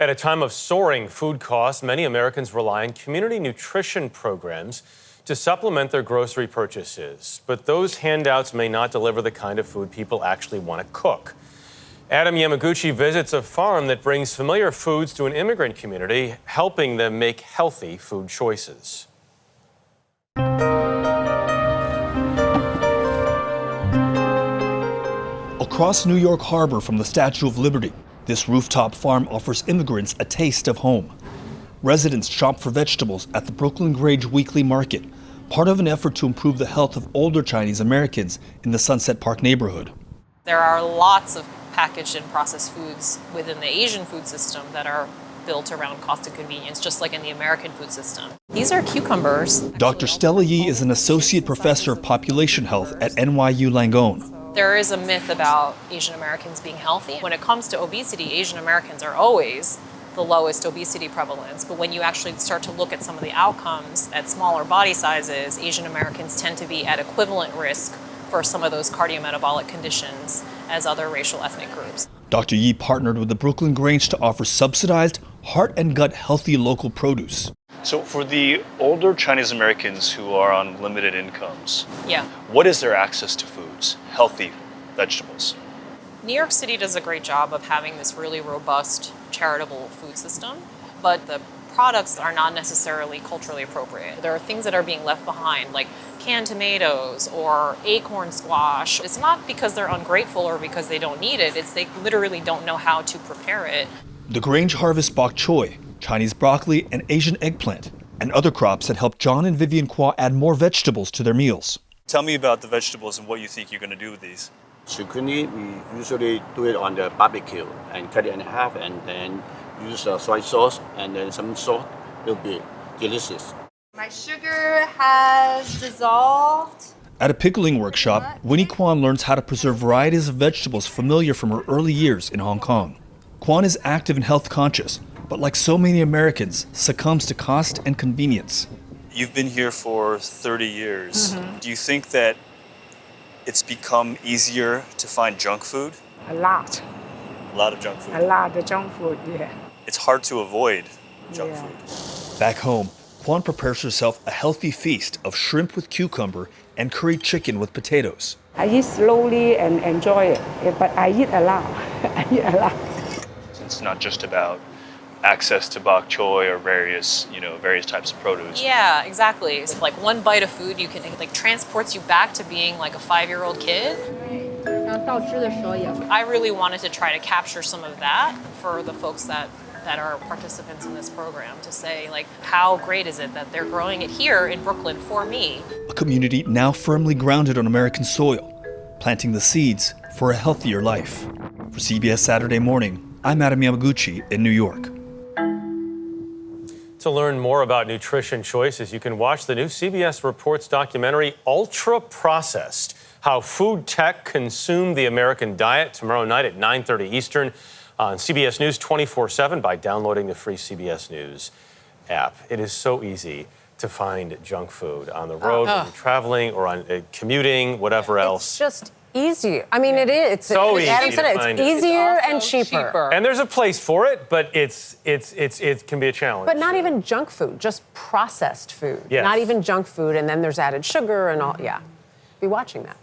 At a time of soaring food costs, many Americans rely on community nutrition programs to supplement their grocery purchases. But those handouts may not deliver the kind of food people actually want to cook. Adam Yamaguchi visits a farm that brings familiar foods to an immigrant community, helping them make healthy food choices. Across New York Harbor from the Statue of Liberty, this rooftop farm offers immigrants a taste of home. Residents shop for vegetables at the Brooklyn Grange Weekly Market, part of an effort to improve the health of older Chinese Americans in the Sunset Park neighborhood. There are lots of packaged and processed foods within the Asian food system that are built around cost and convenience, just like in the American food system. These are cucumbers. Dr. Stella Yi is an associate professor of population health at NYU Langone. There is a myth about Asian Americans being healthy. When it comes to obesity, Asian Americans are always the lowest obesity prevalence. But when you actually start to look at some of the outcomes at smaller body sizes, Asian Americans tend to be at equivalent risk for some of those cardiometabolic conditions as other racial ethnic groups. Dr. Yi partnered with the Brooklyn Grange to offer subsidized, heart and gut healthy local produce. So for the older Chinese Americans who are on limited incomes, Yeah. what is their access to foods, healthy vegetables? New York City does a great job of having this really robust charitable food system, but the products are not necessarily culturally appropriate. There are things that are being left behind, like canned tomatoes or acorn squash. It's not because they're ungrateful or because they don't need it, it's they literally don't know how to prepare it. The Grange harvests bok choy, Chinese broccoli, and Asian eggplant, and other crops that help John and Vivian Kwa add more vegetables to their meals. Tell me about the vegetables and what you think you're going to do with these. Zucchini, we usually do it on the barbecue and cut it in half and then use soy sauce and then some salt. It'll be delicious. My sugar has dissolved. At a pickling workshop, Winnie Kwan learns how to preserve varieties of vegetables familiar from her early years in Hong Kong. Kwan is active and health conscious, but like so many Americans, succumbs to cost and convenience. You've been here for 30 years. Do you think that it's become easier to find junk food? A lot. A lot of junk food. A lot of junk food, yeah. It's hard to avoid junk food. Back home, Kwan prepares herself a healthy feast of shrimp with cucumber and curried chicken with potatoes. I eat slowly and enjoy it, but I eat a lot. I eat a lot. It's not just about access to bok choy or various types of produce. Yeah, exactly. It's like one bite of food transports you back to being like a 5-year-old kid. I really wanted to try to capture some of that for the folks that are participants in this program, to say, like, how great is it that they're growing it here in Brooklyn for me? A community now firmly grounded on American soil, planting the seeds for a healthier life. For CBS Saturday Morning, I'm Adam Yamaguchi in New York. To learn more about nutrition choices, you can watch the new CBS Reports documentary, Ultra Processed: How Food Tech Consumed the American Diet, tomorrow night at 9:30 Eastern on CBS News 24/7 by downloading the free CBS News app. It is so easy to find junk food on the road when you're traveling or on commuting, whatever else. It's just easier. I mean, it is. It's so easy Adam said to it. find It's easier It's and also cheaper. And there's a place for it, but it can be a challenge. But not even junk food, just processed food. Yes. Not even junk food, and then there's added sugar and all. Yeah. Be watching that.